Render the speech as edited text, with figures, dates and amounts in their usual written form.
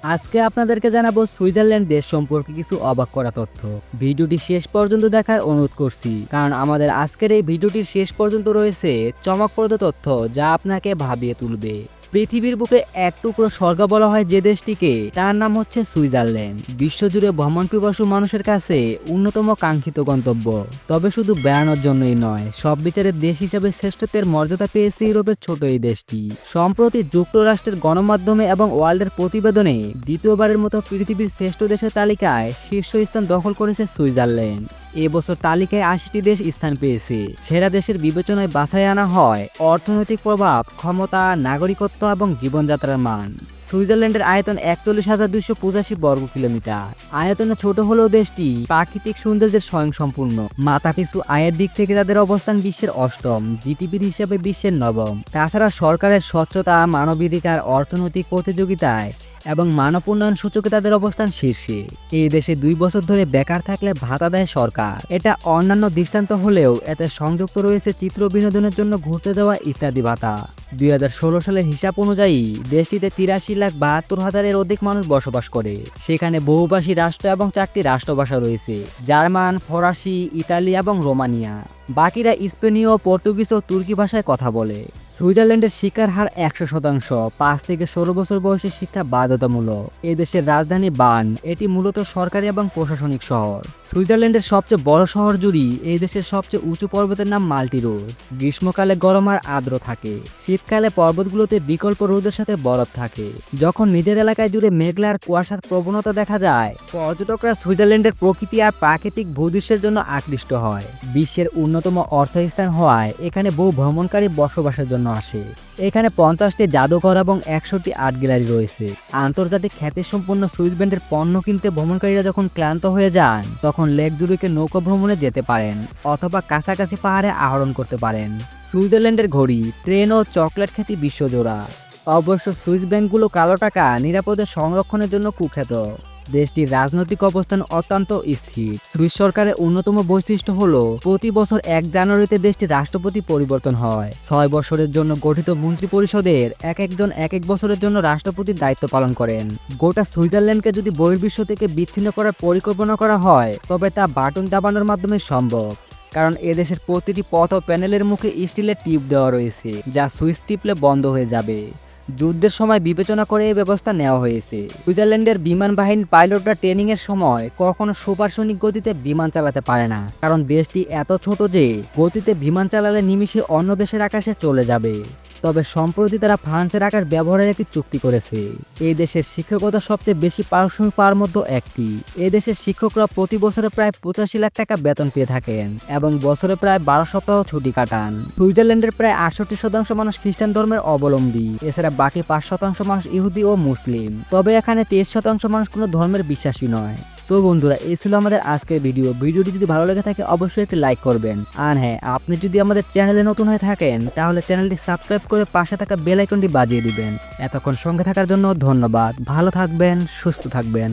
আজকে আপনাদেরকে জানাবো সুইজারল্যান্ড দেশ সম্পর্কে কিছু অবাক করা তথ্য। ভিডিওটি শেষ পর্যন্ত দেখার অনুরোধ করছি, কারণ আমাদের আজকের এই ভিডিওটির শেষ পর্যন্ত রয়েছে চমকপ্রদ তথ্য যা আপনাকে ভাবিয়ে তুলবে। পৃথিবীর বুকে এক টুকরো স্বর্গ বলা হয় যে দেশটিকে, তার নাম হচ্ছে সুইজারল্যান্ড। বিশ্বজুড়ে ভ্রমণ পিপাসু মানুষের কাছে অন্যতম কাঙ্ক্ষিত গন্তব্য। তবে শুধু বেড়ানোর জন্যই নয়, সব বিচারে দেশ হিসেবে শ্রেষ্ঠত্বের মর্যাদা পেয়েছে ইউরোপের ছোট এই দেশটি। সম্প্রতি যুক্তরাষ্ট্রের গণমাধ্যমে এবং ওয়ার্ল্ডের প্রতিবেদনে দ্বিতীয়বারের মতো পৃথিবীর শ্রেষ্ঠ দেশের তালিকায় শীর্ষস্থান দখল করেছে সুইজারল্যান্ড। এবছর তালিকায় ৮০টি দেশ স্থান পেয়েছে। সেরা দেশের বিবেচনায় বাছাই আনা হয় অর্থনৈতিক প্রভাব, ক্ষমতা, নাগরিকত্ব এবং জীবনযাত্রার মান। সুইজারল্যান্ডের আয়তন ৪১,২৮৫ বর্গ কিলোমিটার। আয়তনে ছোট হলেও দেশটি প্রাকৃতিক সৌন্দর্যের স্বয়ংসম্পূর্ণ। মাথাপিছু আয়ের দিক থেকে তাদের অবস্থান বিশ্বের অষ্টম, জিডিপির হিসাবে বিশ্বের নবম। তাছাড়া সরকারের স্বচ্ছতা, মানবাধিকার, অর্থনৈতিক প্রতিযোগিতায় এবং মানব উন্নয়ন সূচকে তাদের অবস্থান শীর্ষে। এই দেশে ২ বছর ধরে বেকার থাকলে ভাতা দেয় সরকার। এটা অন্যান্য দৃষ্টান্ত হলেও এতে সংযুক্ত রয়েছে চিত্র বিনোদনের জন্য ঘুরতে যাওয়া ইত্যাদি ভাতা। ২০১৬ সালের হিসাব অনুযায়ী দেশটিতে ৮৩,৭২,০০০-এর অধিক মানুষ বসবাস করে। সেখানে বহুভাষী রাষ্ট্র এবং ৪টি রাষ্ট্রভাষা রয়েছে: জার্মান, ফরাসি, ইতালি এবং রোমানিয়া। বাকিরা স্পেনীয়, পর্তুগিজ ও তুর্কি ভাষায় কথা বলে। সুইজারল্যান্ডের শিক্ষার হার ১০০%। ৫ থেকে ১৬ বছর বয়সী শিক্ষা বাধ্যতামূলক। এই দেশের রাজধানী বার্ন, এটি মূলত সরকারি এবং প্রশাসনিক শহর। সুইজারল্যান্ডের সবচেয়ে বড় শহর জুরি এই দেশের সবচেয়ে উঁচু পর্বতের নাম মাল্টিরোজ। গ্রীষ্মকালে গরম আর আর্দ্র থাকে। শীতকালে পর্বতগুলোতে বিকল্প রোদের সাথে বরফ থাকে। যখন নিজের এলাকায় জুড়ে মেঘলা আর কুয়াশার প্রবণতা দেখা যায়, পর্যটকরা সুইজারল্যান্ডের প্রকৃতি আর প্রাকৃতিক ভূদৃশ্যের জন্য আকৃষ্ট হয়। বিশ্বের অন্যতম অর্থস্থান হওয়ায় এখানে বহু ভ্রমণকারী বসবাসের জন্য আসে। এখানে ৫০টি জাদুঘর এবং ১০০টি আর্ট গ্যালারি রয়েছে। আন্তর্জাতিক খ্যাতিসম্পন্ন সুইস ব্র্যান্ডের পণ্য কিনতে ভ্রমণকারীরা যখন ক্লান্ত হয়ে যান, তখন লেক জুরিকে নৌকা ভ্রমণে যেতে পারেন অথবা কাছাকাছি পাহাড়ে আরোহণ করতে পারেন। সুইজারল্যান্ডের ঘড়ি, ট্রেন ও চকলেট খ্যাতি বিশ্বজোড়া। অবশ্য সুইস ব্যাংকগুলো কালো টাকা নিরাপদে সংরক্ষণের জন্য কুখ্যাত। দেশটির রাজনৈতিক অবস্থান অত্যন্ত স্থির। সুইস সরকারের অন্যতম বৈশিষ্ট্য হলো প্রতি বছর ১ জানুয়ারিতে দেশটির রাষ্ট্রপতি পরিবর্তন হয়। ৬ বছরের জন্য গঠিত মন্ত্রিপরিষদের একজন এক বছরের জন্য রাষ্ট্রপতির দায়িত্ব পালন করেন। গোটা সুইজারল্যান্ডকে যদি বহির্বিশ্ব থেকে বিচ্ছিন্ন করার পরিকল্পনা করা হয়, তবে তা বাটন দাবানোর মাধ্যমে সম্ভব। কারণ এদেশের প্রতিটি পথ ও প্যানেলের মুখে স্টিলের টিপ দেওয়া রয়েছে, যা সুইচ টিপলে বন্ধ হয়ে যাবে। যুদ্ধের সময় বিবেচনা করে এই ব্যবস্থা নেওয়া হয়েছে। সুইজারল্যান্ডের বিমান বাহিনীর পাইলটরা ট্রেনিং এর সময় কখনো সুপারসনিক গতিতে বিমান চালাতে পারে না, কারণ দেশটি এত ছোট যে গতিতে বিমান চালালে নিমিষে অন্য দেশের আকাশে চলে যাবে। তবে সম্প্রতি তারা ফ্রান্সের আকাশ ব্যবহারের একটি চুক্তি করেছে। এই দেশের শিক্ষকতা সবচেয়ে বেশি পারিশ্রমিক পাওয়ার মধ্যে একটি। এই দেশের শিক্ষকরা প্রতি বছরে প্রায় ৮৫ লাখ টাকা বেতন পেয়ে থাকেন এবং বছরে প্রায় ১২ সপ্তাহ ছুটি কাটান। সুইজারল্যান্ডের প্রায় ৬৮% মানুষ খ্রিস্টান ধর্মের অবলম্বী। এছাড়া বাকি ৫% মানুষ ইহুদি ও মুসলিম। তবে এখানে ২৩% মানুষ কোনো ধর্মের বিশ্বাসী নয়। তো বন্ধুরা, এই ছিল আমাদের আজকের ভিডিওটি যদি ভালো লেগে থাকে অবশ্যই একটি লাইক করবেন। আর হ্যাঁ, আপনি যদি আমাদের চ্যানেলে নতুন হয়ে থাকেন তাহলে চ্যানেলটি সাবস্ক্রাইব করে পাশে থাকা বেল আইকনটি বাজিয়ে দিবেন। এতক্ষণ সঙ্গে থাকার জন্য ধন্যবাদ। ভালো থাকবেন, সুস্থ থাকবেন।